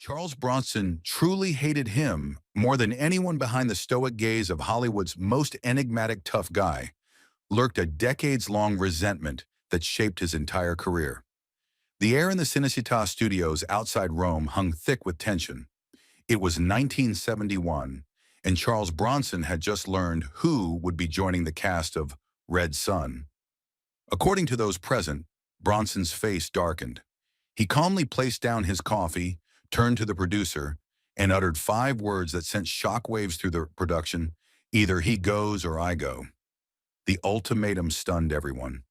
Charles Bronson truly hated him more than anyone. Behind the stoic gaze of Hollywood's most enigmatic tough guy lurked a decades-long resentment that shaped his entire career. The air in the Cinecittà studios outside Rome hung thick with tension. It was 1971, and Charles Bronson had just learned who would be joining the cast of Red Son. According to those present, Bronson's face darkened. He calmly placed down his coffee, turned to the producer, and uttered 5 words that sent shockwaves through the production: either he goes or I go. The ultimatum stunned everyone.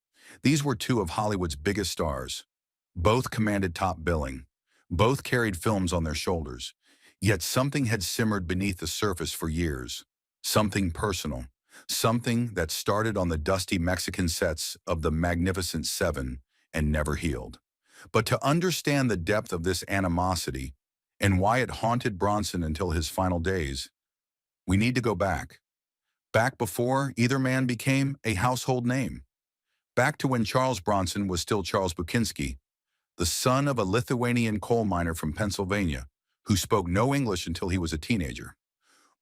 These were two of Hollywood's biggest stars. Both commanded top billing. Both carried films on their shoulders. Yet something had simmered beneath the surface for years. Something personal. Something that started on the dusty Mexican sets of The Magnificent Seven and never healed. But to understand the depth of this animosity and why it haunted Bronson until his final days, we need to go back. Back before either man became a household name. Back to when Charles Bronson was still Charles Bukinski, the son of a Lithuanian coal miner from Pennsylvania who spoke no English until he was a teenager.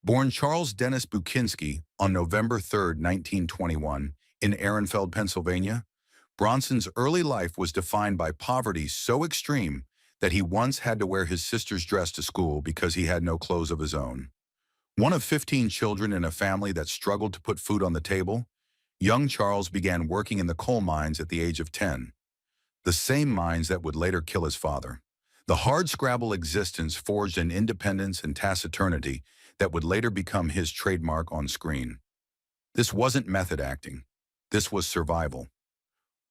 Born Charles Dennis Bukinski on November 3, 1921, in Ehrenfeld, Pennsylvania, Bronson's early life was defined by poverty so extreme that he once had to wear his sister's dress to school because he had no clothes of his own. One of 15 children in a family that struggled to put food on the table, young Charles began working in the coal mines at the age of 10. The same mines that would later kill his father. The hardscrabble existence forged an independence and taciturnity that would later become his trademark on screen. This wasn't method acting. This was survival.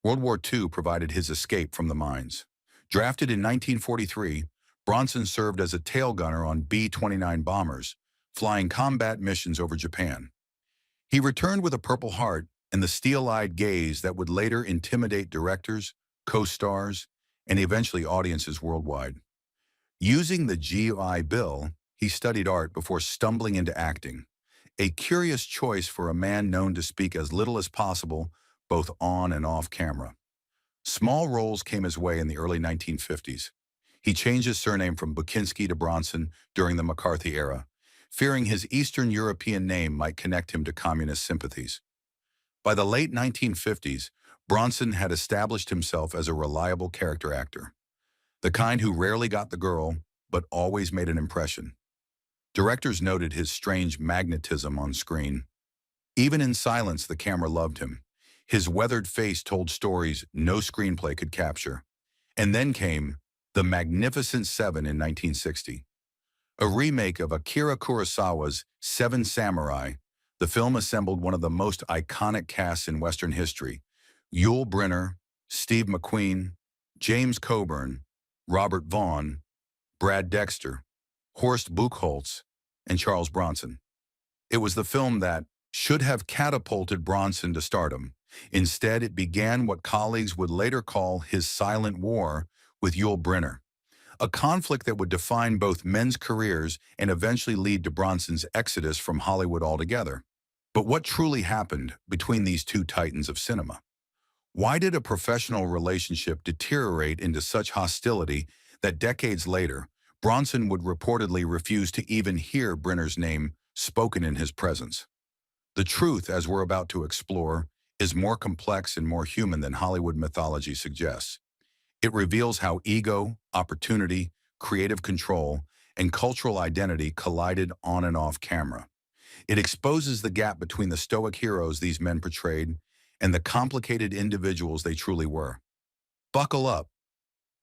World War II provided his escape from the mines. Drafted in 1943, Bronson served as a tail gunner on B-29 bombers, flying combat missions over Japan. He returned with a Purple Heart and the steel-eyed gaze that would later intimidate directors, co-stars, and eventually audiences worldwide. Using the GI Bill, he studied art before stumbling into acting, a curious choice for a man known to speak as little as possible, both on and off camera. Small roles came his way in the early 1950s. He changed his surname from Bukinski to Bronson during the McCarthy era, fearing his Eastern European name might connect him to communist sympathies. By the late 1950s, Bronson had established himself as a reliable character actor, the kind who rarely got the girl, but always made an impression. Directors noted his strange magnetism on screen. Even in silence, the camera loved him. His weathered face told stories no screenplay could capture. And then came The Magnificent Seven in 1960. A remake of Akira Kurosawa's Seven Samurai, the film assembled one of the most iconic casts in Western history: Yul Brynner, Steve McQueen, James Coburn, Robert Vaughn, Brad Dexter, Horst Buchholz, and Charles Bronson. It was the film that should have catapulted Bronson to stardom. Instead, it began what colleagues would later call his silent war with Yul Brynner, a conflict that would define both men's careers and eventually lead to Bronson's exodus from Hollywood altogether. But what truly happened between these two titans of cinema? Why did a professional relationship deteriorate into such hostility that decades later, Bronson would reportedly refuse to even hear Brynner's name spoken in his presence? The truth, as we're about to explore, is more complex and more human than Hollywood mythology suggests. It reveals how ego, opportunity, creative control, and cultural identity collided on and off camera. It exposes the gap between the stoic heroes these men portrayed and the complicated individuals they truly were. Buckle up.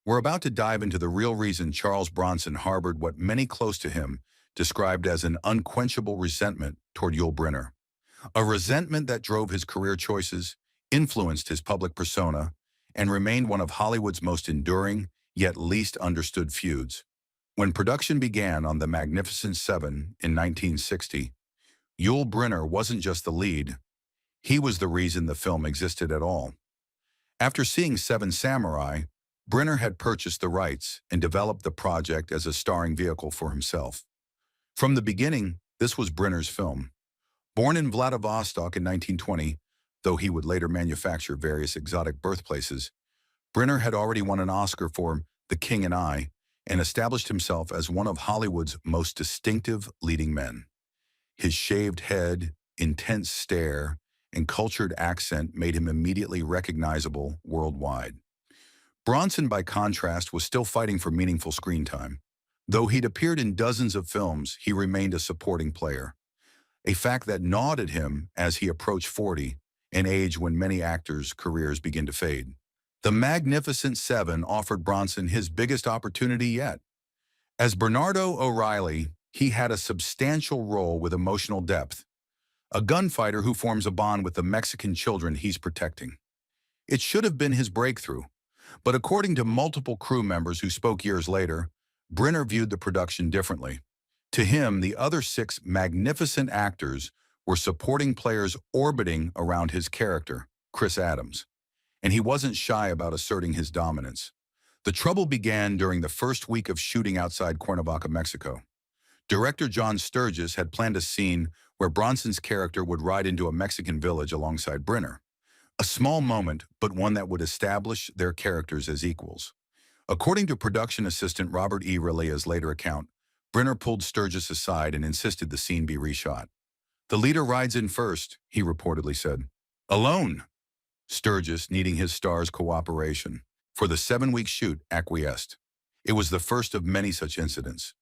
We're about to dive into the real reason Charles Bronson harbored what many close to him described as an unquenchable resentment toward Yul Brynner. A resentment that drove his career choices, influenced his public persona, and remained one of Hollywood's most enduring, yet least understood feuds. When production began on The Magnificent Seven in 1960, Yul Brynner wasn't just the lead, he was the reason the film existed at all. After seeing Seven Samurai, Brynner had purchased the rights and developed the project as a starring vehicle for himself. From the beginning, this was Brynner's film. Born in Vladivostok in 1920, though he would later manufacture various exotic birthplaces, Brynner had already won an Oscar for The King and I and established himself as one of Hollywood's most distinctive leading men. His shaved head, intense stare, and cultured accent made him immediately recognizable worldwide. Bronson, by contrast, was still fighting for meaningful screen time. Though he'd appeared in dozens of films, he remained a supporting player, a fact that gnawed at him as he approached 40, an age when many actors' careers begin to fade. The Magnificent Seven offered Bronson his biggest opportunity yet. As Bernardo O'Reilly, he had a substantial role with emotional depth, a gunfighter who forms a bond with the Mexican children he's protecting. It should have been his breakthrough, but according to multiple crew members who spoke years later, Brynner viewed the production differently. To him, the other six magnificent actors were supporting players orbiting around his character, Chris Adams, and he wasn't shy about asserting his dominance. The trouble began during the first week of shooting outside Cuernavaca, Mexico. Director John Sturges had planned a scene where Bronson's character would ride into a Mexican village alongside Brynner. A small moment, but one that would establish their characters as equals. According to production assistant Robert E. Relia's later account, Brynner pulled Sturges aside and insisted the scene be reshot. "The leader rides in first," he reportedly said. "Alone." Sturges, needing his star's cooperation for the 7-week shoot, acquiesced. It was the first of many such incidents.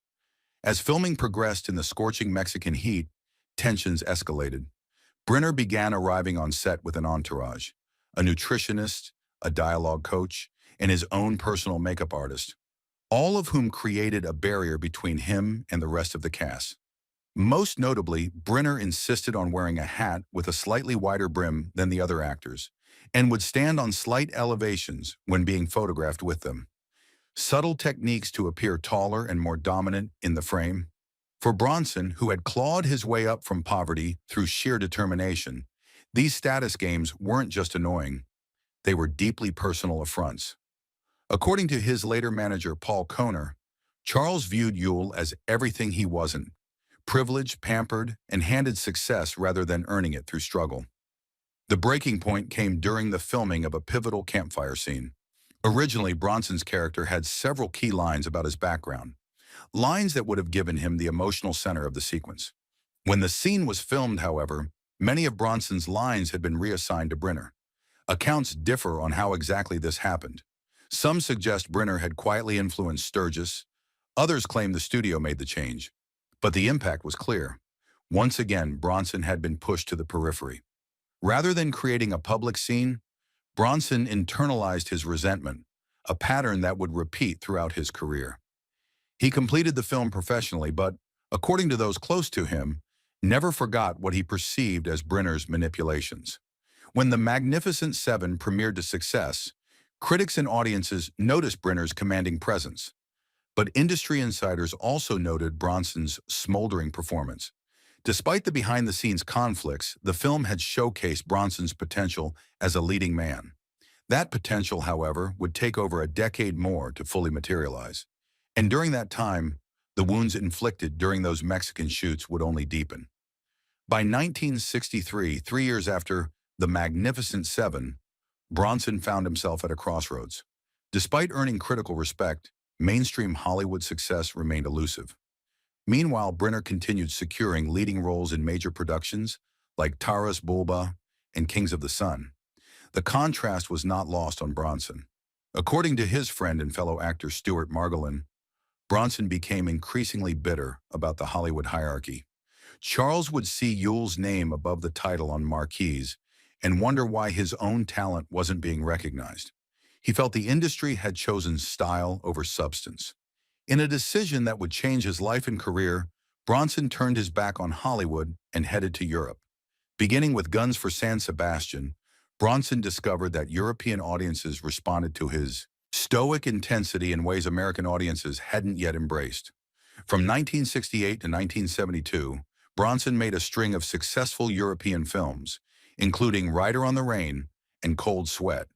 As filming progressed in the scorching Mexican heat, tensions escalated. Brynner began arriving on set with an entourage, a nutritionist, a dialogue coach, and his own personal makeup artist, all of whom created a barrier between him and the rest of the cast. Most notably, Brynner insisted on wearing a hat with a slightly wider brim than the other actors, and would stand on slight elevations when being photographed with them. Subtle techniques to appear taller and more dominant in the frame. For Bronson, who had clawed his way up from poverty through sheer determination, these status games weren't just annoying, they were deeply personal affronts. According to his later manager Paul Kohner, Charles viewed Yul as everything he wasn't, privileged, pampered, and handed success rather than earning it through struggle. The breaking point came during the filming of a pivotal campfire scene. Originally, Bronson's character had several key lines about his background, lines that would have given him the emotional center of the sequence. When the scene was filmed, however, many of Bronson's lines had been reassigned to Brynner. Accounts differ on how exactly this happened. Some suggest Brynner had quietly influenced Sturges. Others claim the studio made the change. But the impact was clear. Once again, Bronson had been pushed to the periphery. Rather than creating a public scene, Bronson internalized his resentment, a pattern that would repeat throughout his career. He completed the film professionally, but, according to those close to him, never forgot what he perceived as Brynner's manipulations. When The Magnificent Seven premiered to success, critics and audiences noticed Brynner's commanding presence. But industry insiders also noted Bronson's smoldering performance. Despite the behind-the-scenes conflicts, the film had showcased Bronson's potential as a leading man. That potential, however, would take over a decade more to fully materialize. And during that time, the wounds inflicted during those Mexican shoots would only deepen. By 1963, 3 years after The Magnificent Seven, Bronson found himself at a crossroads. Despite earning critical respect, mainstream Hollywood success remained elusive. Meanwhile, Brynner continued securing leading roles in major productions like Taras Bulba and Kings of the Sun. The contrast was not lost on Bronson. According to his friend and fellow actor Stuart Margolin, Bronson became increasingly bitter about the Hollywood hierarchy. Charles would see Yul's name above the title on marquees and wonder why his own talent wasn't being recognized. He felt the industry had chosen style over substance. In a decision that would change his life and career, Bronson turned his back on Hollywood and headed to Europe. Beginning with Guns for San Sebastian, Bronson discovered that European audiences responded to his stoic intensity in ways American audiences hadn't yet embraced. From 1968 to 1972, Bronson made a string of successful European films, including Rider on the Rain and Cold Sweat.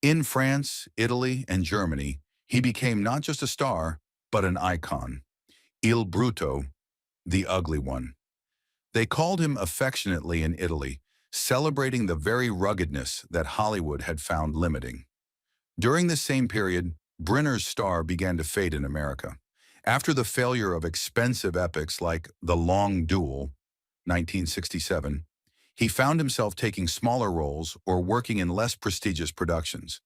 In France, Italy, and Germany, he became not just a star, but an icon. Il Brutto, the ugly one. They called him affectionately in Italy, celebrating the very ruggedness that Hollywood had found limiting. During this same period, Brynner's star began to fade in America. After the failure of expensive epics like The Long Duel, 1967, he found himself taking smaller roles or working in less prestigious productions.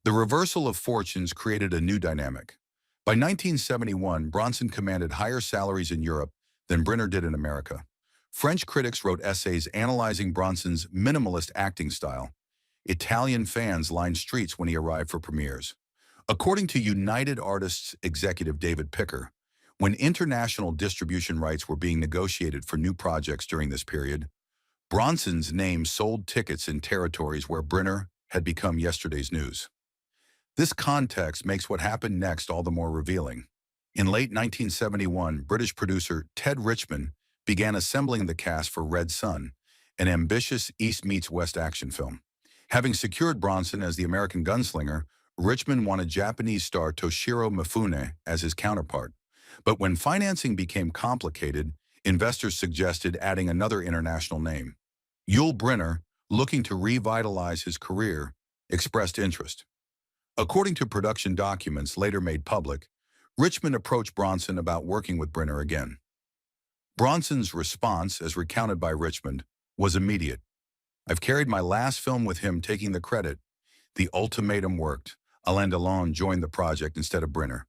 The reversal of fortunes created a new dynamic. By 1971, Bronson commanded higher salaries in Europe than Brynner did in America. French critics wrote essays analyzing Bronson's minimalist acting style. Italian fans lined streets when he arrived for premieres. According to United Artists executive David Picker, when international distribution rights were being negotiated for new projects during this period, Bronson's name sold tickets in territories where Brynner had become yesterday's news. This context makes what happened next all the more revealing. In late 1971, British producer Ted Richmond began assembling the cast for Red Son, an ambitious East meets West action film. Having secured Bronson as the American gunslinger, Richmond wanted Japanese star Toshiro Mifune as his counterpart. But when financing became complicated, investors suggested adding another international name. Yul Brynner, looking to revitalize his career, expressed interest. According to production documents later made public, Richmond approached Bronson about working with Brynner again. Bronson's response, as recounted by Richmond, was immediate. "I've carried my last film with him taking the credit. The ultimatum worked. Alain Delon joined the project instead of Brynner."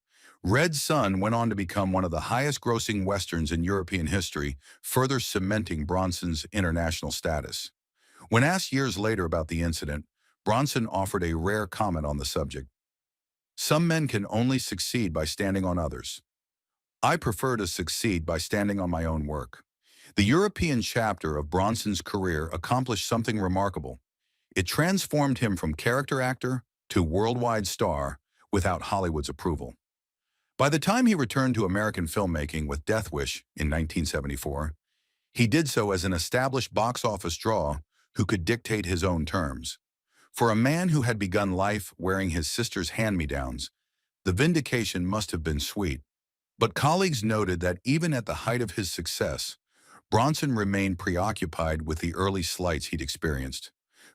Red Son went on to become one of the highest-grossing westerns in European history, further cementing Bronson's international status. When asked years later about the incident, Bronson offered a rare comment on the subject. "Some men can only succeed by standing on others. I prefer to succeed by standing on my own work." The European chapter of Bronson's career accomplished something remarkable. It transformed him from character actor to worldwide star without Hollywood's approval. By the time he returned to American filmmaking with Death Wish in 1974, he did so as an established box office draw who could dictate his own terms. For a man who had begun life wearing his sister's hand-me-downs, the vindication must have been sweet. But colleagues noted that even at the height of his success, Bronson remained preoccupied with the early slights he'd experienced,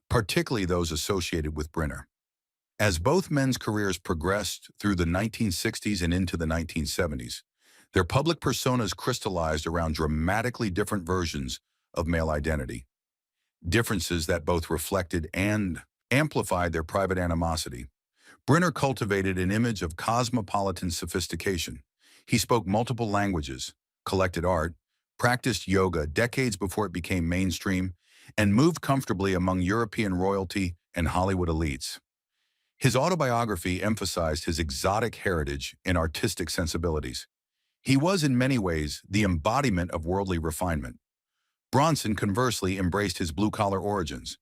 particularly those associated with Brynner. As both men's careers progressed through the 1960s and into the 1970s, their public personas crystallized around dramatically different versions of male identity, differences that both reflected and amplified their private animosity. Brynner cultivated an image of cosmopolitan sophistication. He spoke multiple languages, collected art, practiced yoga decades before it became mainstream, and moved comfortably among European royalty and Hollywood elites. His autobiography emphasized his exotic heritage and artistic sensibilities. He was in many ways the embodiment of worldly refinement. Bronson, conversely, embraced his blue-collar origins.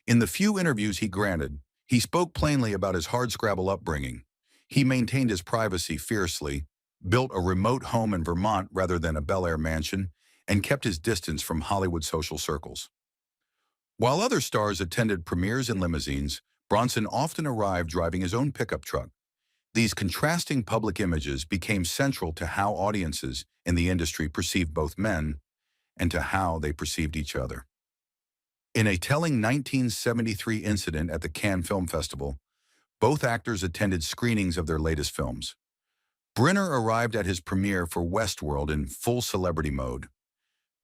In the few interviews he granted, he spoke plainly about his hardscrabble upbringing. He maintained his privacy fiercely, built a remote home in Vermont rather than a Bel Air mansion, and kept his distance from Hollywood social circles. While other stars attended premieres in limousines, Bronson often arrived driving his own pickup truck. These contrasting public images became central to how audiences in the industry perceived both men and to how they perceived each other. In a telling 1973 incident at the Cannes Film Festival, both actors attended screenings of their latest films. Brynner arrived at his premiere for Westworld in full celebrity mode.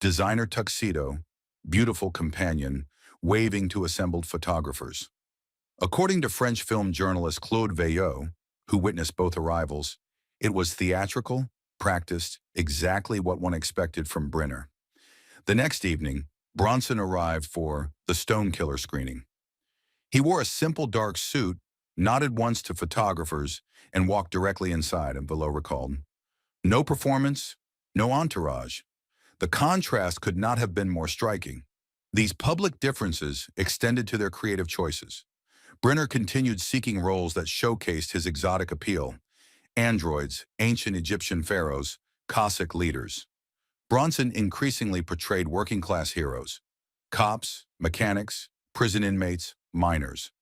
Designer tuxedo, beautiful companion, waving to assembled photographers. According to French film journalist Claude Veillot, who witnessed both arrivals, it was theatrical, practiced, exactly what one expected from Brynner. The next evening, Bronson arrived for the Stone Killer screening. He wore a simple dark suit, nodded once to photographers, and walked directly inside, and Veillot recalled. No performance, no entourage. The contrast could not have been more striking. These public differences extended to their creative choices. Brynner continued seeking roles that showcased his exotic appeal: androids, ancient Egyptian pharaohs, Cossack leaders. Bronson increasingly portrayed working-class heroes: cops, mechanics, prison inmates, miners.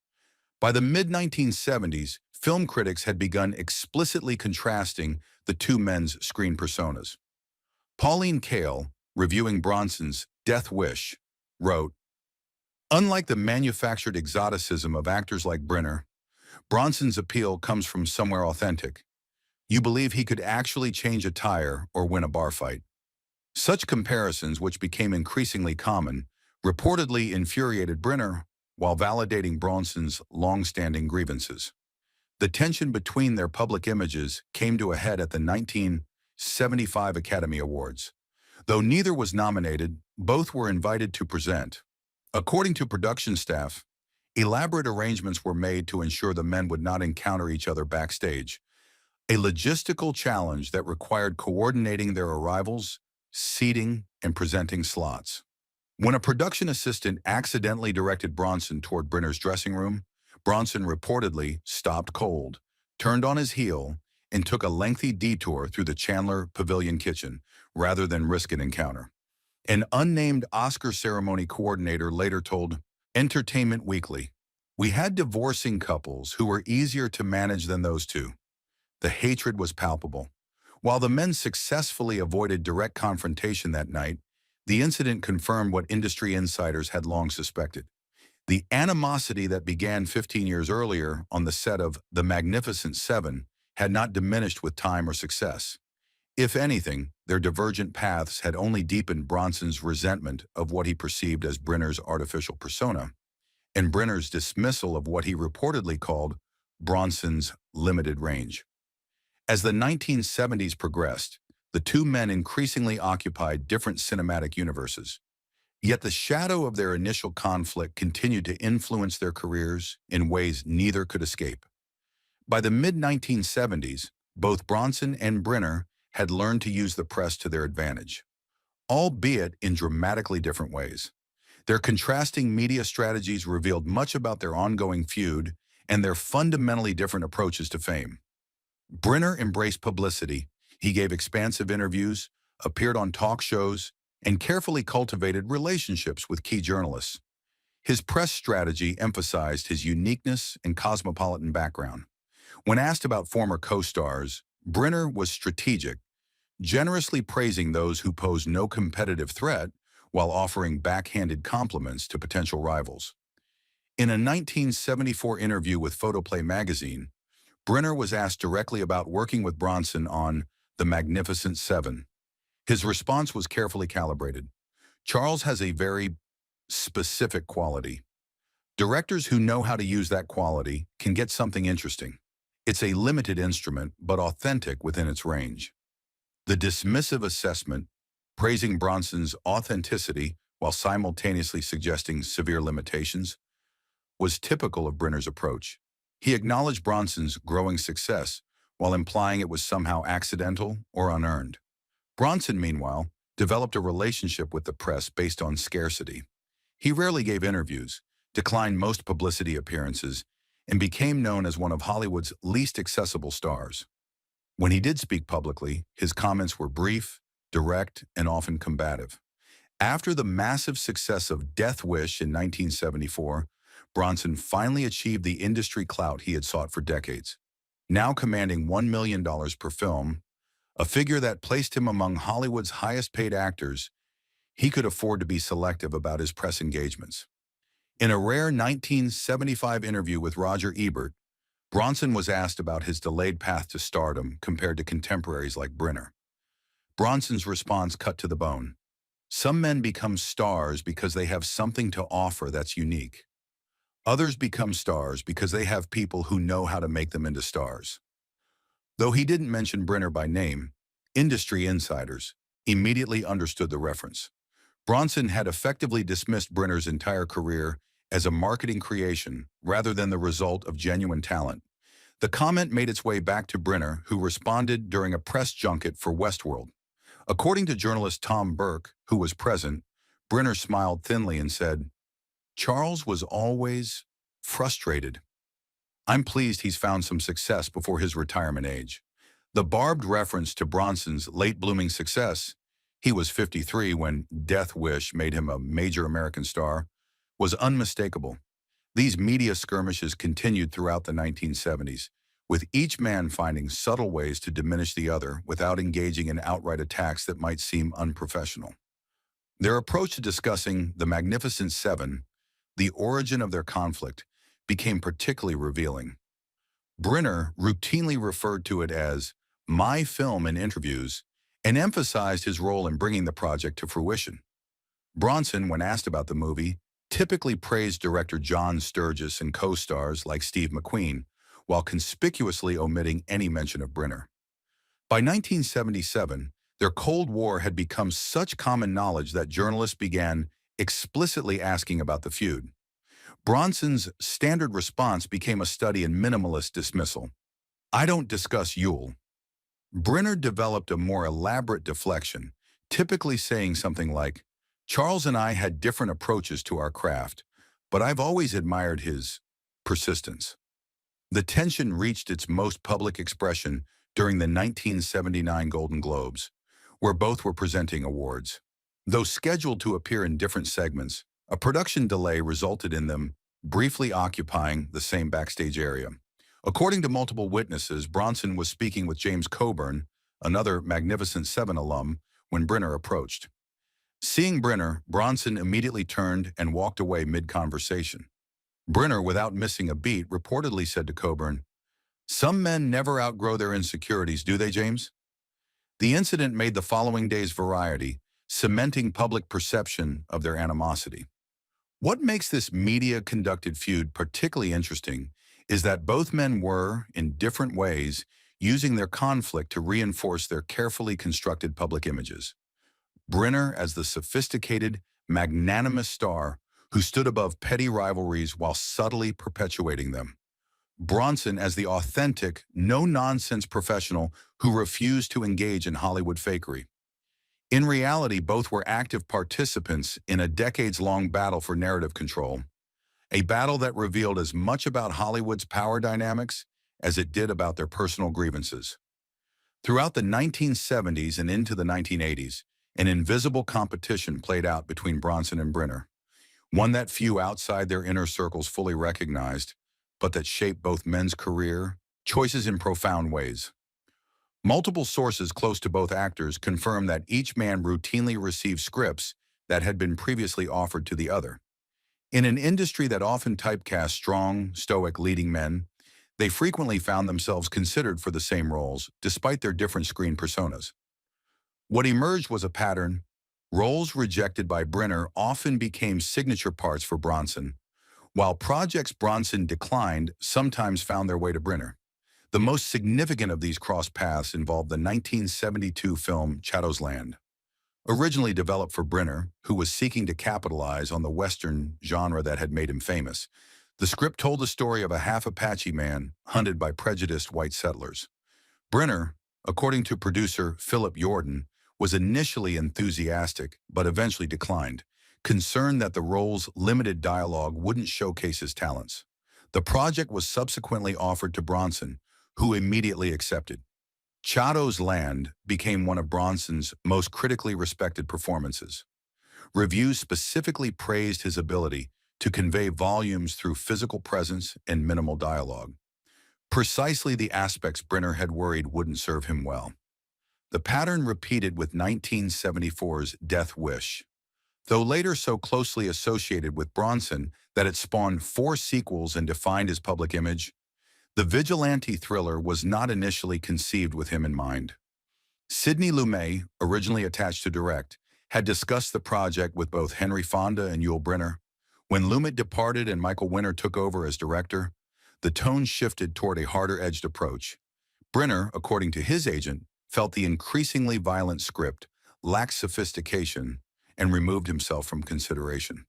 By the mid-1970s, film critics had begun explicitly contrasting the two men's screen personas. Pauline Kael, reviewing Bronson's Death Wish, wrote, "Unlike the manufactured exoticism of actors like Brynner, Bronson's appeal comes from somewhere authentic. You believe he could actually change a tire or win a bar fight. Such comparisons, which became increasingly common, reportedly infuriated Brynner while validating Bronson's long-standing grievances. The tension between their public images came to a head at the 1975 Academy Awards. Though neither was nominated, both were invited to present. According to production staff, elaborate arrangements were made to ensure the men would not encounter each other backstage, a logistical challenge that required coordinating their arrivals, seating, and presenting slots. When a production assistant accidentally directed Bronson toward Brynner's dressing room, Bronson reportedly stopped cold, turned on his heel, and took a lengthy detour through the Chandler Pavilion kitchen rather than risk an encounter. An unnamed Oscar ceremony coordinator later told Entertainment Weekly, "We had divorcing couples who were easier to manage than those two." The hatred was palpable. While the men successfully avoided direct confrontation that night, the incident confirmed what industry insiders had long suspected. The animosity that began 15 years earlier on the set of The Magnificent Seven had not diminished with time or success. If anything, their divergent paths had only deepened Bronson's resentment of what he perceived as Brynner's artificial persona, and Brynner's dismissal of what he reportedly called Bronson's limited range. As the 1970s progressed, the two men increasingly occupied different cinematic universes. Yet the shadow of their initial conflict continued to influence their careers in ways neither could escape. By the mid-1970s, both Bronson and Brynner had learned to use the press to their advantage, albeit in dramatically different ways. Their contrasting media strategies revealed much about their ongoing feud and their fundamentally different approaches to fame. Brynner embraced publicity. He gave expansive interviews, appeared on talk shows, and carefully cultivated relationships with key journalists. His press strategy emphasized his uniqueness and cosmopolitan background. When asked about former co-stars, Brynner was strategic, generously praising those who posed no competitive threat while offering backhanded compliments to potential rivals. In a 1974 interview with Photoplay magazine, Brynner was asked directly about working with Bronson on The Magnificent Seven. His response was carefully calibrated. "Charles has a very specific quality. Directors who know how to use that quality can get something interesting. It's a limited instrument, but authentic within its range." The dismissive assessment, praising Bronson's authenticity while simultaneously suggesting severe limitations, was typical of Brynner's approach. He acknowledged Bronson's growing success while implying it was somehow accidental or unearned. Bronson, meanwhile, developed a relationship with the press based on scarcity. He rarely gave interviews, declined most publicity appearances, and became known as one of Hollywood's least accessible stars. When he did speak publicly, his comments were brief, direct, and often combative. After the massive success of Death Wish in 1974, Bronson finally achieved the industry clout he had sought for decades. Now commanding $1 million per film, a figure that placed him among Hollywood's highest-paid actors, he could afford to be selective about his press engagements. In a rare 1975 interview with Roger Ebert, Bronson was asked about his delayed path to stardom compared to contemporaries like Brynner. Bronson's response cut to the bone. "Some men become stars because they have something to offer that's unique. Others become stars because they have people who know how to make them into stars." Though he didn't mention Brynner by name, industry insiders immediately understood the reference. Bronson had effectively dismissed Brynner's entire career as a marketing creation rather than the result of genuine talent. The comment made its way back to Brynner, who responded during a press junket for Westworld. According to journalist Tom Burke, who was present, Brynner smiled thinly and said, "Charles was always frustrated. I'm pleased he's found some success before his retirement age." The barbed reference to Bronson's late-blooming success, he was 53 when Death Wish made him a major American star, was unmistakable. These media skirmishes continued throughout the 1970s, with each man finding subtle ways to diminish the other without engaging in outright attacks that might seem unprofessional. Their approach to discussing the Magnificent Seven, the origin of their conflict, became particularly revealing. Brynner routinely referred to it as my film in interviews and emphasized his role in bringing the project to fruition. Bronson, when asked about the movie, typically praised director John Sturges and co-stars like Steve McQueen, while conspicuously omitting any mention of Brynner. By 1977, their Cold War had become such common knowledge that journalists began explicitly asking about the feud. Bronson's standard response became a study in minimalist dismissal. I don't discuss Yul. Brynner developed a more elaborate deflection, typically saying something like, Charles and I had different approaches to our craft, but I've always admired his persistence. The tension reached its most public expression during the 1979 Golden Globes, where both were presenting awards. Though scheduled to appear in different segments, a production delay resulted in them briefly occupying the same backstage area. According to multiple witnesses, Bronson was speaking with James Coburn, another Magnificent Seven alum, when Brynner approached. Seeing Brynner, Bronson immediately turned and walked away mid-conversation. Brynner, without missing a beat, reportedly said to Coburn, "Some men never outgrow their insecurities, do they, James?" The incident made the following day's Variety, cementing public perception of their animosity. What makes this media-conducted feud particularly interesting is that both men were, in different ways, using their conflict to reinforce their carefully constructed public images. Brynner as the sophisticated, magnanimous star who stood above petty rivalries while subtly perpetuating them. Bronson as the authentic, no-nonsense professional who refused to engage in Hollywood fakery. In reality, both were active participants in a decades-long battle for narrative control, a battle that revealed as much about Hollywood's power dynamics as it did about their personal grievances. Throughout the 1970s and into the 1980s, an invisible competition played out between Bronson and Brynner, one that few outside their inner circles fully recognized, but that shaped both men's career choices in profound ways. Multiple sources close to both actors confirm that each man routinely received scripts that had been previously offered to the other. In an industry that often typecast strong, stoic leading men, they frequently found themselves considered for the same roles, despite their different screen personas. What emerged was a pattern. Roles rejected by Brynner often became signature parts for Bronson, while projects Bronson declined sometimes found their way to Brynner. The most significant of these cross paths involved the 1972 film Chatto's Land. Originally developed for Brynner, who was seeking to capitalize on the Western genre that had made him famous, the script told the story of a half-Apache man hunted by prejudiced white settlers. Brynner, according to producer Philip Jordan, was initially enthusiastic but eventually declined, concerned that the role's limited dialogue wouldn't showcase his talents. The project was subsequently offered to Bronson, who immediately accepted. Chatto's Land became one of Bronson's most critically respected performances. Reviews specifically praised his ability to convey volumes through physical presence and minimal dialogue. Precisely the aspects Brynner had worried wouldn't serve him well. The pattern repeated with 1974's Death Wish. Though later so closely associated with Bronson that it spawned 4 sequels and defined his public image, the vigilante thriller was not initially conceived with him in mind. Sidney Lumet, originally attached to direct, had discussed the project with both Henry Fonda and Yul Brynner. When Lumet departed and Michael Winner took over as director, the tone shifted toward a harder-edged approach. Brynner, according to his agent, felt the increasingly violent script lacked sophistication and removed himself from consideration.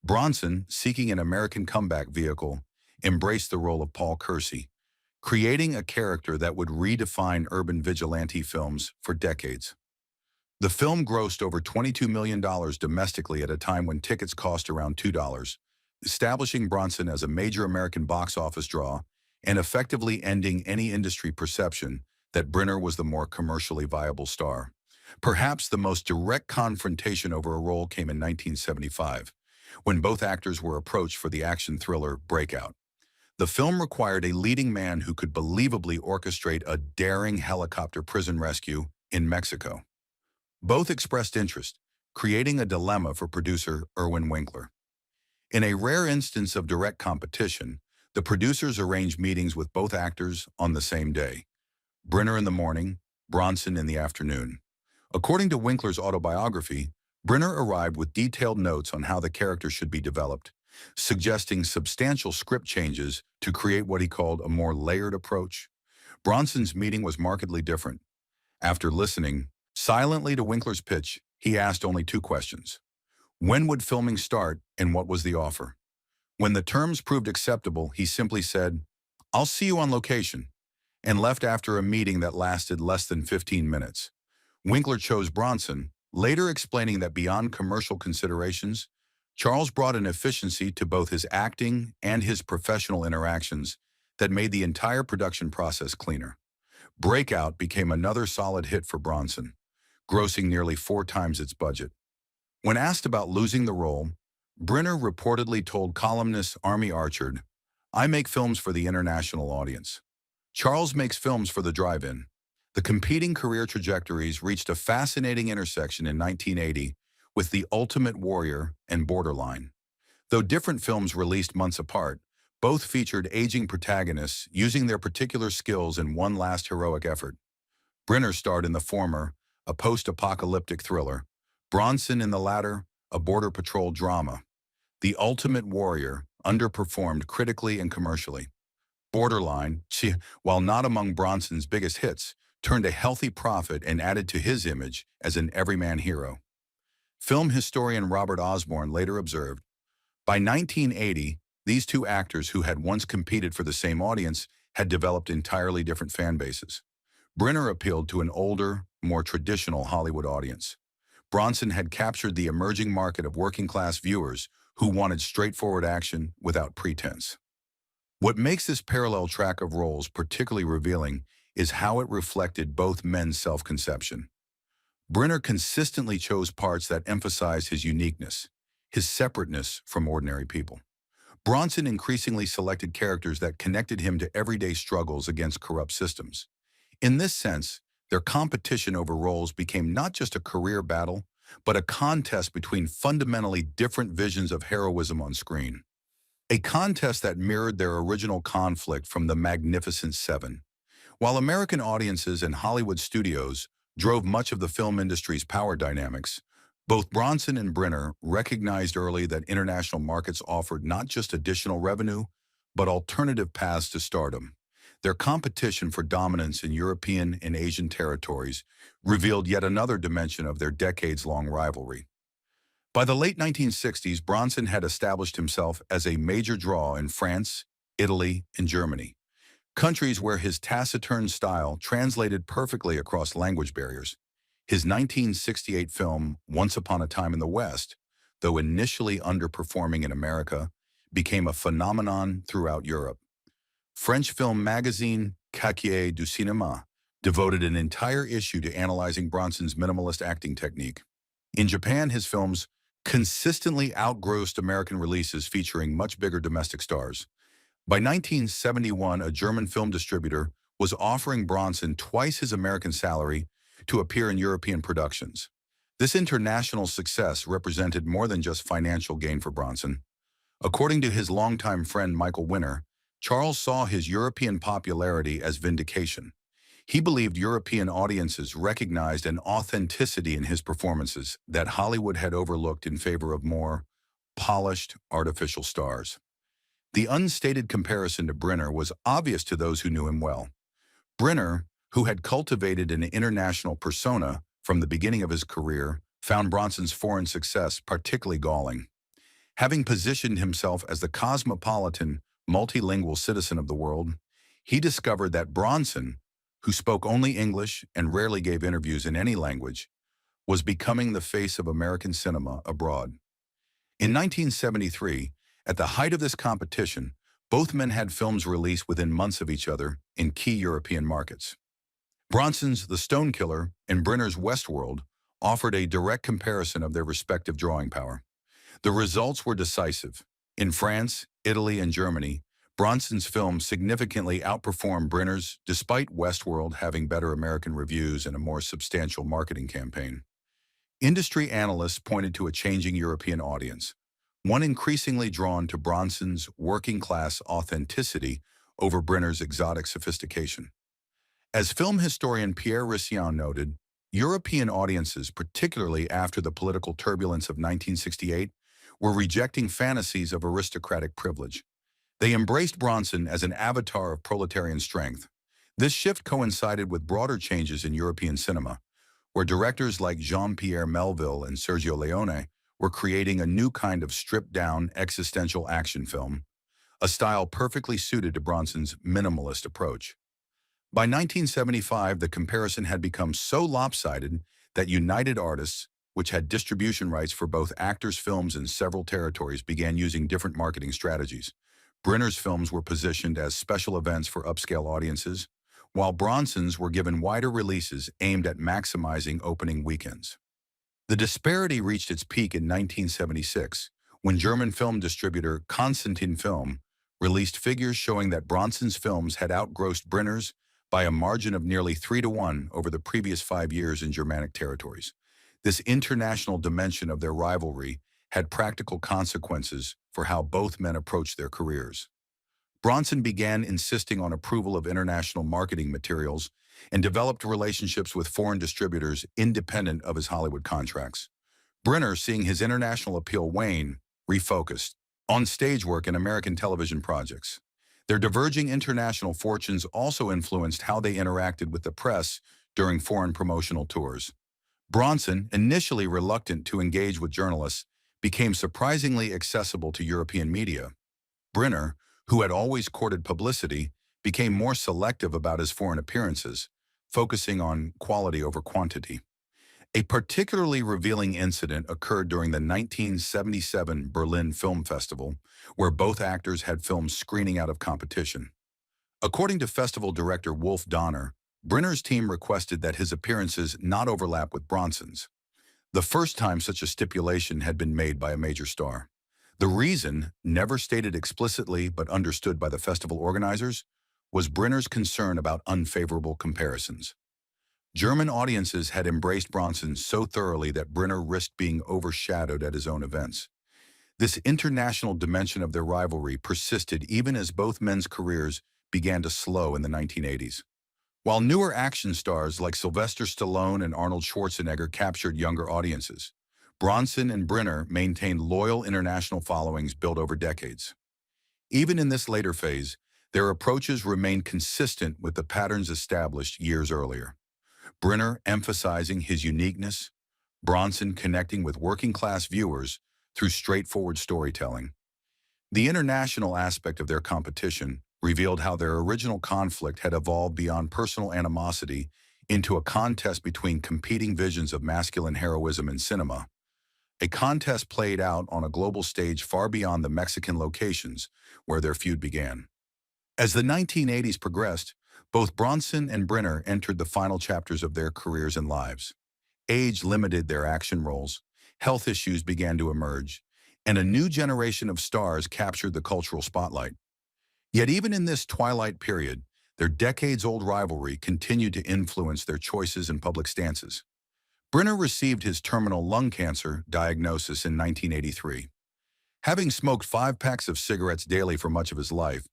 Bronson, seeking an American comeback vehicle, embraced the role of Paul Kersey, creating a character that would redefine urban vigilante films for decades. The film grossed over $22 million domestically at a time when tickets cost around $2, establishing Bronson as a major American box office draw and effectively ending any industry perception that Brynner was the more commercially viable star. Perhaps the most direct confrontation over a role came in 1975, when both actors were approached for the action thriller Breakout. The film required a leading man who could believably orchestrate a daring helicopter prison rescue in Mexico. Both expressed interest, creating a dilemma for producer Irwin Winkler. In a rare instance of direct competition, The producers arranged meetings with both actors on the same day. Brynner in the morning, Bronson in the afternoon. According to Winkler's autobiography, Brynner arrived with detailed notes on how the character should be developed, suggesting substantial script changes to create what he called a more layered approach. Bronson's meeting was markedly different. After listening silently to Winkler's pitch, he asked only two questions. When would filming start and what was the offer? When the terms proved acceptable, he simply said, "I'll see you on location," and left after a meeting that lasted less than 15 minutes. Winkler chose Bronson, later explaining that beyond commercial considerations, Charles brought an efficiency to both his acting and his professional interactions that made the entire production process cleaner. Breakout became another solid hit for Bronson, grossing nearly 4 times its budget. When asked about losing the role, Brynner reportedly told columnist Army Archerd, "I make films for the international audience. Charles makes films for the drive-in." The competing career trajectories reached a fascinating intersection in 1980 with The Ultimate Warrior and Borderline. Though different films released months apart, both featured aging protagonists using their particular skills in one last heroic effort. Brynner starred in the former, a post-apocalyptic thriller. Bronson in the latter, a border patrol drama. The Ultimate Warrior underperformed critically and commercially. Borderline, while not among Bronson's biggest hits, turned a healthy profit and added to his image as an everyman hero. Film historian Robert Osborne later observed, by 1980, these two actors who had once competed for the same audience had developed entirely different fan bases. Brynner appealed to an older, more traditional Hollywood audience. Bronson had captured the emerging market of working-class viewers who wanted straightforward action without pretense. What makes this parallel track of roles particularly revealing is how it reflected both men's self-conception. Brynner consistently chose parts that emphasized his uniqueness, his separateness from ordinary people. Bronson increasingly selected characters that connected him to everyday struggles against corrupt systems. In this sense, their competition over roles became not just a career battle, but a contest between fundamentally different visions of heroism on screen. A contest that mirrored their original conflict from the Magnificent Seven. While American audiences and Hollywood studios drove much of the film industry's power dynamics, both Bronson and Brynner recognized early that international markets offered not just additional revenue, but alternative paths to stardom. Their competition for dominance in European and Asian territories revealed yet another dimension of their decades-long rivalry. By the late 1960s, Bronson had established himself as a major draw in France, Italy, and Germany, countries where his taciturn style translated perfectly across language barriers. His 1968 film, Once Upon a Time in the West, though initially underperforming in America, became a phenomenon throughout Europe. French film magazine Cahiers du Cinéma devoted an entire issue to analyzing Bronson's minimalist acting technique. In Japan, his films consistently outgrossed American releases featuring much bigger domestic stars. By 1971, a German film distributor was offering Bronson twice his American salary to appear in European productions. This international success represented more than just financial gain for Bronson. According to his longtime friend Michael Winner, Charles saw his European popularity as vindication. He believed European audiences recognized an authenticity in his performances that Hollywood had overlooked in favor of more polished, artificial stars. The unstated comparison to Brynner was obvious to those who knew him well. Brynner, who had cultivated an international persona from the beginning of his career, found Bronson's foreign success particularly galling. Having positioned himself as the cosmopolitan, multilingual citizen of the world, he discovered that Bronson, who spoke only English and rarely gave interviews in any language, was becoming the face of American cinema abroad. In 1973, at the height of this competition, both men had films released within months of each other in key European markets. Bronson's The Stone Killer and Brynner's Westworld offered a direct comparison of their respective drawing power. The results were decisive. In France, Italy, and Germany, Bronson's films significantly outperformed Brynner's, despite Westworld having better American reviews and a more substantial marketing campaign. Industry analysts pointed to a changing European audience. one increasingly drawn to Bronson's working-class authenticity over Brynner's exotic sophistication. As film historian Pierre Rission noted, European audiences, particularly after the political turbulence of 1968, were rejecting fantasies of aristocratic privilege. They embraced Bronson as an avatar of proletarian strength. This shift coincided with broader changes in European cinema, where directors like Jean-Pierre Melville and Sergio Leone were creating a new kind of stripped-down existential action film, a style perfectly suited to Bronson's minimalist approach. By 1975, the comparison had become so lopsided that United Artists, which had distribution rights for both actors' films in several territories, began using different marketing strategies. Brynner's films were positioned as special events for upscale audiences, while Bronson's were given wider releases aimed at maximizing opening weekends. The disparity reached its peak in 1976, when German film distributor Constantin Film released figures showing that Bronson's films had outgrossed Brynner's by a margin of nearly 3-1 over the previous 5 years in Germanic territories. This international dimension of their rivalry had practical consequences for how both men approached their careers. Bronson began insisting on approval of international marketing materials and developed relationships with foreign distributors independent of his Hollywood contracts. Brynner, seeing his international appeal wane, refocused on stage work and American television projects. Their diverging international fortunes also influenced how they interacted with the press during foreign promotional tours. Bronson, initially reluctant to engage with journalists, became surprisingly accessible to European media. Brynner, who had always courted publicity, became more selective about his foreign appearances, focusing on quality over quantity. A particularly revealing incident occurred during the 1977 Berlin Film Festival, where both actors had films screening out of competition. According to festival director Wolf Donner, Brynner's team requested that his appearances not overlap with Bronson's, the first time such a stipulation had been made by a major star. The reason, never stated explicitly but understood by the festival organizers, was Brynner's concern about unfavorable comparisons. German audiences had embraced Bronson so thoroughly that Brynner risked being overshadowed at his own events. This international dimension of their rivalry persisted even as both men's careers began to slow in the 1980s. While newer action stars like Sylvester Stallone and Arnold Schwarzenegger captured younger audiences, Bronson and Brynner maintained loyal international followings built over decades. Even in this later phase, their approaches remained consistent with the patterns established years earlier. Brynner emphasizing his uniqueness, Bronson connecting with working-class viewers through straightforward storytelling. The international aspect of their competition revealed how their original conflict had evolved beyond personal animosity into a contest between competing visions of masculine heroism in cinema, a contest played out on a global stage far beyond the Mexican locations where their feud began. As the 1980s progressed, both Bronson and Brynner entered the final chapters of their careers and lives. Age limited their action roles, health issues began to emerge, and a new generation of stars captured the cultural spotlight. Yet even in this twilight period, their decades-old rivalry continued to influence their choices and public stances. Brynner received his terminal lung cancer diagnosis in 1983. Having smoked 5 packs of cigarettes daily for much of his life,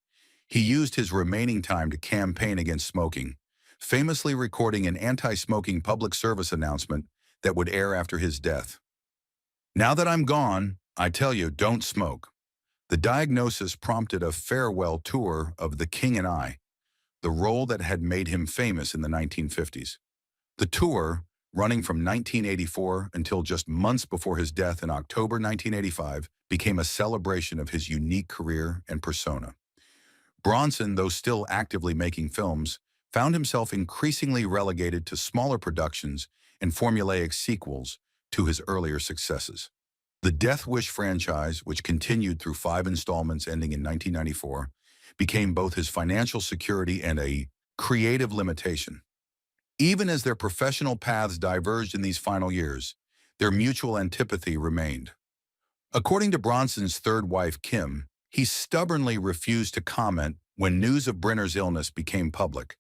he used his remaining time to campaign against smoking, famously recording an anti-smoking public service announcement that would air after his death. "Now that I'm gone, I tell you, don't smoke." The diagnosis prompted a farewell tour of The King and I, the role that had made him famous in the 1950s. The tour, running from 1984 until just months before his death in October 1985, became a celebration of his unique career and persona. Bronson, though still actively making films, found himself increasingly relegated to smaller productions and formulaic sequels to his earlier successes. The Death Wish franchise, which continued through 5 installments ending in 1994, became both his financial security and a creative limitation. Even as their professional paths diverged in these final years, their mutual antipathy remained. According to Bronson's third wife, Kim, he stubbornly refused to comment when news of Brynner's illness became public,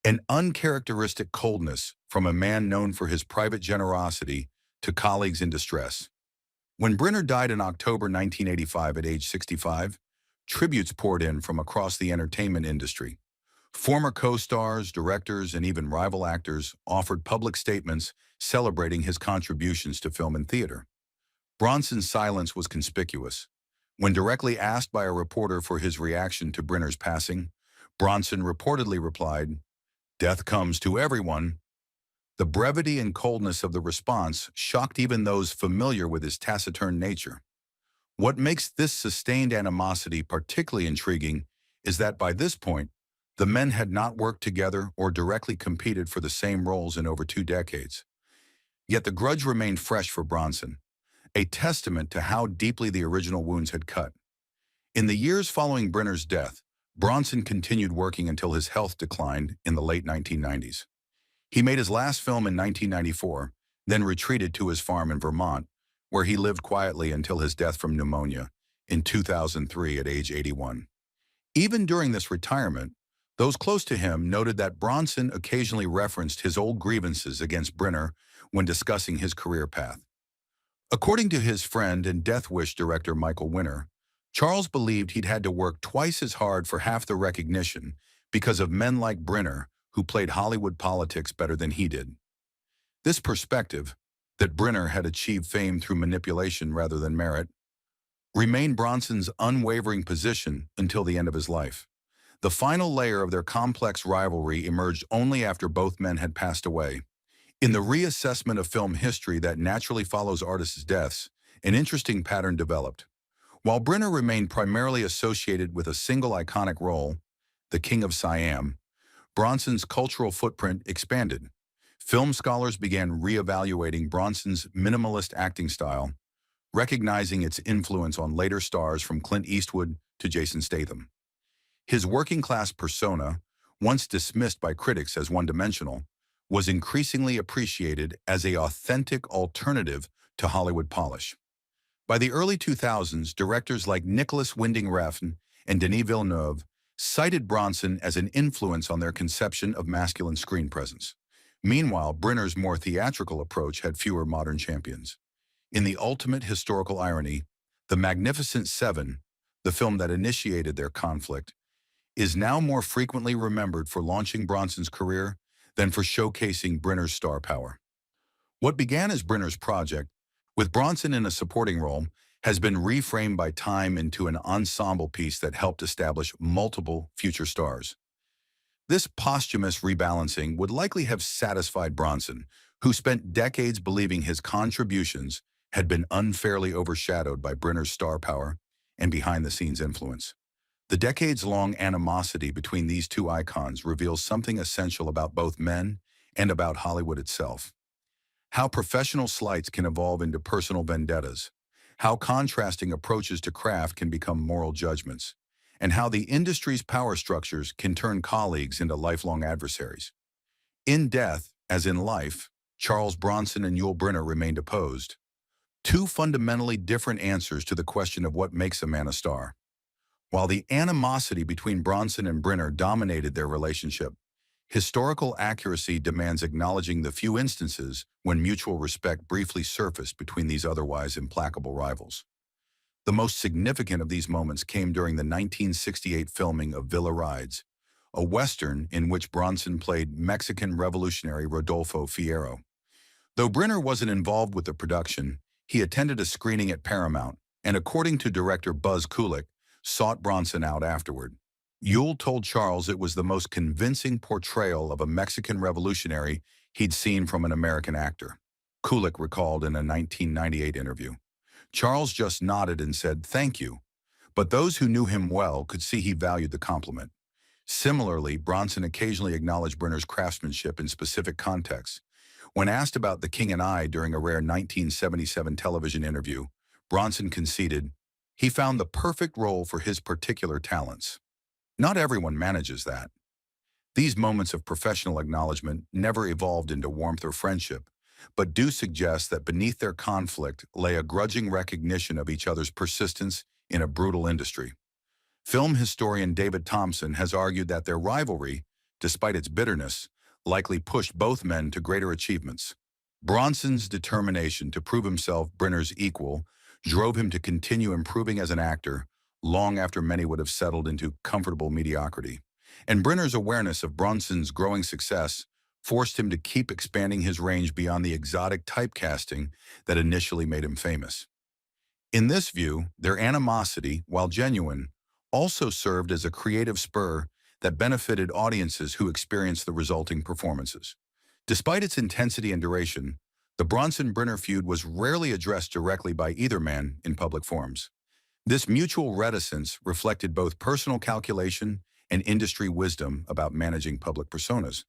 an uncharacteristic coldness from a man known for his private generosity to colleagues in distress. When Brynner died in October 1985 at age 65, tributes poured in from across the entertainment industry. Former co-stars, directors, and even rival actors offered public statements celebrating his contributions to film and theater. Bronson's silence was conspicuous. When directly asked by a reporter for his reaction to Brynner's passing, Bronson reportedly replied, "Death comes to everyone." The brevity and coldness of the response shocked even those familiar with his taciturn nature. What makes this sustained animosity particularly intriguing is that by this point, the men had not worked together or directly competed for the same roles in over 2 decades. Yet the grudge remained fresh for Bronson, a testament to how deeply the original wounds had cut. In the years following Brynner's death, Bronson continued working until his health declined in the late 1990s. He made his last film in 1994, then retreated to his farm in Vermont, where he lived quietly until his death from pneumonia in 2003 at age 81. Even during this retirement, those close to him noted that Bronson occasionally referenced his old grievances against Brynner when discussing his career path. According to his friend and Death Wish director Michael Winner, Charles believed he'd had to work twice as hard for half the recognition because of men like Brynner who played Hollywood politics better than he did. This perspective, that Brynner had achieved fame through manipulation rather than merit, remained Bronson's unwavering position until the end of his life. The final layer of their complex rivalry emerged only after both men had passed away. In the reassessment of film history that naturally follows artists' deaths, an interesting pattern developed. While Brynner remained primarily associated with a single iconic role, the King of Siam, Bronson's cultural footprint expanded. Film scholars began reevaluating Bronson's minimalist acting style, recognizing its influence on later stars from Clint Eastwood to Jason Statham. His working-class persona, once dismissed by critics as one-dimensional, was increasingly appreciated as an authentic alternative to Hollywood polish. By the early 2000s, directors like Nicolas Winding Refn and Denis Villeneuve cited Bronson as an influence on their conception of masculine screen presence. Meanwhile, Brynner's more theatrical approach had fewer modern champions. In the ultimate historical irony, The Magnificent Seven, the film that initiated their conflict, is now more frequently remembered for launching Bronson's career than for showcasing Brynner's star power. What began as Brynner's project, with Bronson in a supporting role, has been reframed by time into an ensemble piece that helped establish multiple future stars. This posthumous rebalancing would likely have satisfied Bronson, who spent decades believing his contributions had been unfairly overshadowed by Brynner's star power and behind-the-scenes influence. The decades-long animosity between these two icons reveals something essential about both men and about Hollywood itself. How professional slights can evolve into personal vendettas, how contrasting approaches to craft can become moral judgments, and how the industry's power structures can turn colleagues into lifelong adversaries. In death, as in life, Charles Bronson and Yul Brynner remained opposed. Two fundamentally different answers to the question of what makes a man a star. While the animosity between Bronson and Brynner dominated their relationship, historical accuracy demands acknowledging the few instances when mutual respect briefly surfaced between these otherwise implacable rivals. The most significant of these moments came during the 1968 filming of Villa Rides, a Western in which Bronson played Mexican revolutionary Rodolfo Fierro. Though Brynner wasn't involved with the production, he attended a screening at Paramount, and according to director Buzz Kulik, sought Bronson out afterward. Yul told Charles it was the most convincing portrayal of a Mexican revolutionary he'd seen from an American actor. Kulik recalled in a 1998 interview. Charles just nodded and said, "Thank you," but those who knew him well could see he valued the compliment. Similarly, Bronson occasionally acknowledged Brynner's craftsmanship in specific contexts. When asked about The King and I during a rare 1977 television interview, Bronson conceded, he found the perfect role for his particular talents. Not everyone manages that. These moments of professional acknowledgement never evolved into warmth or friendship, but do suggest that beneath their conflict lay a grudging recognition of each other's persistence in a brutal industry. Film historian David Thompson has argued that their rivalry, despite its bitterness, likely pushed both men to greater achievements. Bronson's determination to prove himself Brynner's equal drove him to continue improving as an actor long after many would have settled into comfortable mediocrity. And Brynner's awareness of Bronson's growing success forced him to keep expanding his range beyond the exotic typecasting that initially made him famous. In this view, their animosity, while genuine, also served as a creative spur that benefited audiences who experienced the resulting performances. Despite its intensity and duration, the Bronson-Brynner feud was rarely addressed directly by either man in public forums. This mutual reticence reflected both personal calculation and industry wisdom about managing public personas.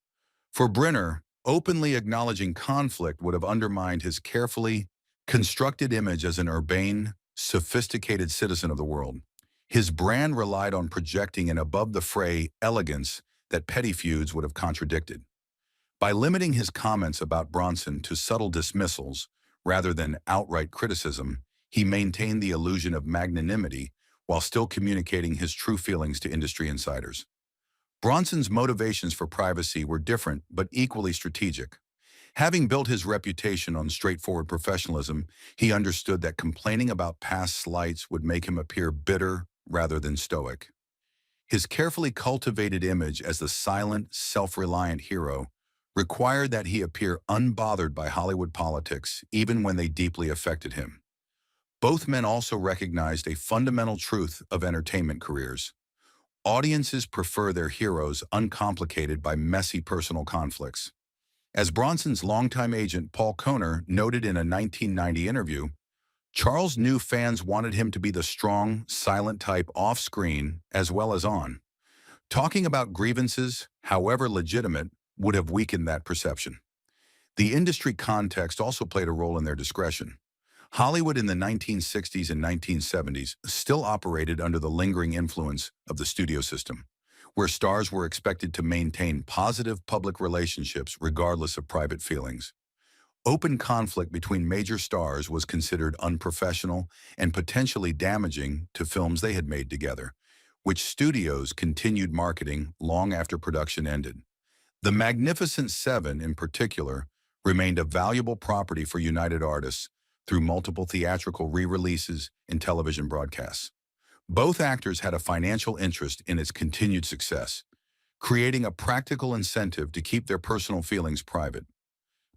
For Brynner, openly acknowledging conflict would have undermined his carefully constructed image as an urbane, sophisticated citizen of the world. His brand relied on projecting an above-the-fray elegance that petty feuds would have contradicted. By limiting his comments about Bronson to subtle dismissals rather than outright criticism, he maintained the illusion of magnanimity while still communicating his true feelings to industry insiders. Bronson's motivations for privacy were different but equally strategic. Having built his reputation on straightforward professionalism, he understood that complaining about past slights would make him appear bitter rather than stoic. His carefully cultivated image as the silent, self-reliant hero required that he appear unbothered by Hollywood politics, even when they deeply affected him. Both men also recognized a fundamental truth of entertainment careers. Audiences prefer their heroes uncomplicated by messy personal conflicts. As Bronson's longtime agent Paul Kohner noted in a 1990 interview, Charles knew fans wanted him to be the strong, silent type off-screen as well as on. Talking about grievances, however legitimate, would have weakened that perception. The industry context also played a role in their discretion. Hollywood in the 1960s and 1970s still operated under the lingering influence of the studio system, where stars were expected to maintain positive public relationships regardless of private feelings. Open conflict between major stars was considered unprofessional and potentially damaging to films they had made together, which studios continued marketing long after production ended. The Magnificent Seven, in particular, remained a valuable property for United Artists through multiple theatrical re-releases and television broadcasts. Both actors had a financial interest in its continued success, creating a practical incentive to keep their personal feelings private.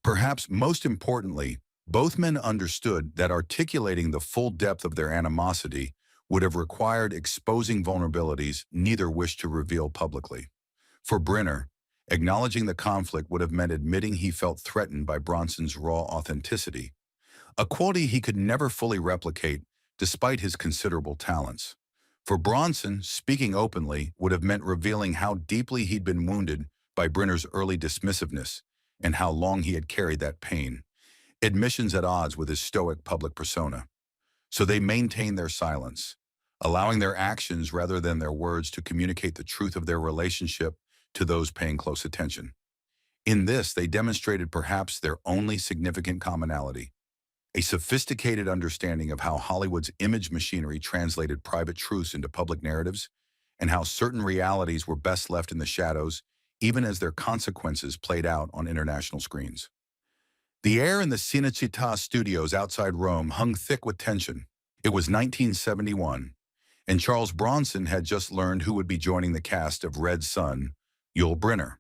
Perhaps most importantly, both men understood that articulating the full depth of their animosity would have required exposing vulnerabilities neither wished to reveal publicly. For Brynner, acknowledging the conflict would have meant admitting he felt threatened by Bronson's raw authenticity, a quality he could never fully replicate despite his considerable talents. For Bronson, speaking openly would have meant revealing how deeply he'd been wounded by Brynner's early dismissiveness and how long he had carried that pain, admissions at odds with his stoic public persona. So they maintained their silence, allowing their actions rather than their words to communicate the truth of their relationship to those paying close attention. In this, they demonstrated perhaps their only significant commonality, a sophisticated understanding of how Hollywood's image machinery translated private truths into public narratives, and how certain realities were best left in the shadows, even as their consequences played out on international screens. The air in the Cinecittà studios outside Rome hung thick with tension. It was 1971, and Charles Bronson had just learned who would be joining the cast of Red Son, Yul Brynner.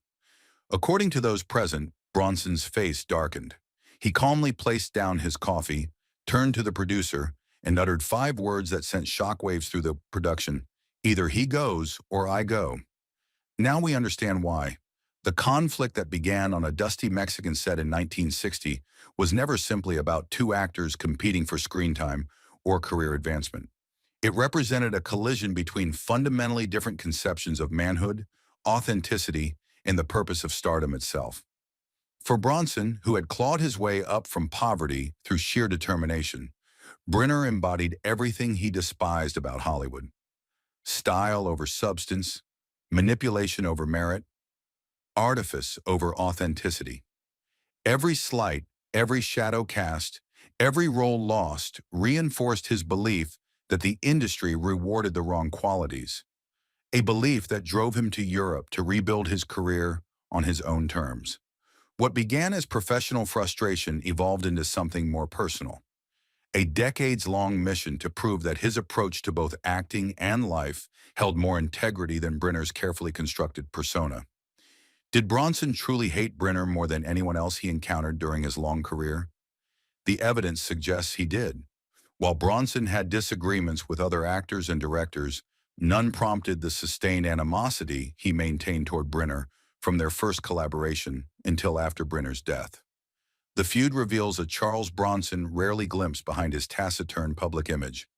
According to those present, Bronson's face darkened. He calmly placed down his coffee, turned to the producer, and uttered 5 words that sent shockwaves through the production. Either he goes or I go. Now we understand why. The conflict that began on a dusty Mexican set in 1960 was never simply about 2 actors competing for screen time or career advancement. It represented a collision between fundamentally different conceptions of manhood, authenticity, and the purpose of stardom itself. For Bronson, who had clawed his way up from poverty through sheer determination, Brynner embodied everything he despised about Hollywood: style over substance, manipulation over merit, artifice over authenticity. Every slight, every shadow cast, every role lost reinforced his belief that the industry rewarded the wrong qualities, a belief that drove him to Europe to rebuild his career on his own terms. What began as professional frustration evolved into something more personal. a decades-long mission to prove that his approach to both acting and life held more integrity than Brynner's carefully constructed persona. Did Bronson truly hate Brynner more than anyone else he encountered during his long career? The evidence suggests he did. While Bronson had disagreements with other actors and directors, none prompted the sustained animosity he maintained toward Brynner from their first collaboration until after Brynner's death. The feud reveals a Charles Bronson rarely glimpsed behind his taciturn public image,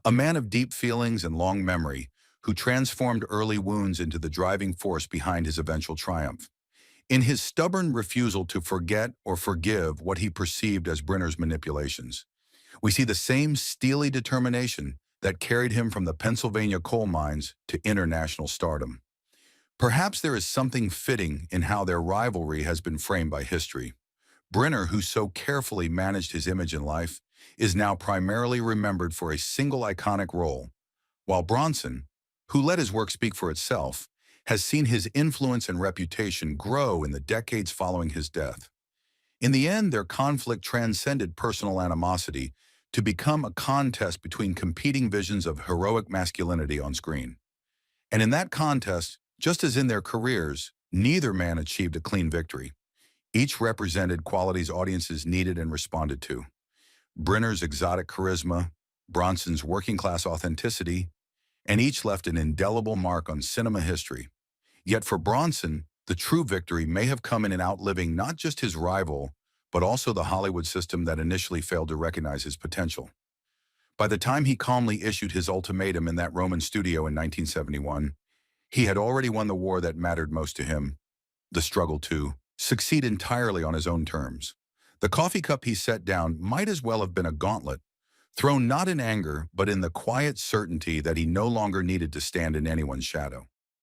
a man of deep feelings and long memory who transformed early wounds into the driving force behind his eventual triumph. In his stubborn refusal to forget or forgive what he perceived as Brynner's manipulations, we see the same steely determination that carried him from the Pennsylvania coal mines to international stardom. Perhaps there is something fitting in how their rivalry has been framed by history. Brynner, who so carefully managed his image in life, is now primarily remembered for a single iconic role, while Bronson, who let his work speak for itself, has seen his influence and reputation grow in the decades following his death. In the end, their conflict transcended personal animosity to become a contest between competing visions of heroic masculinity on screen. And in that contest, just as in their careers, neither man achieved a clean victory. Each represented qualities audiences needed and responded to. Brynner's exotic charisma, Bronson's working-class authenticity, and each left an indelible mark on cinema history. Yet for Bronson, the true victory may have come in outliving not just his rival, but also the Hollywood system that initially failed to recognize his potential. By the time he calmly issued his ultimatum in that Roman studio in 1971, he had already won the war that mattered most to him, the struggle to succeed entirely on his own terms. The coffee cup he set down might as well have been a gauntlet, thrown not in anger, but in the quiet certainty that he no longer needed to stand in anyone's shadow.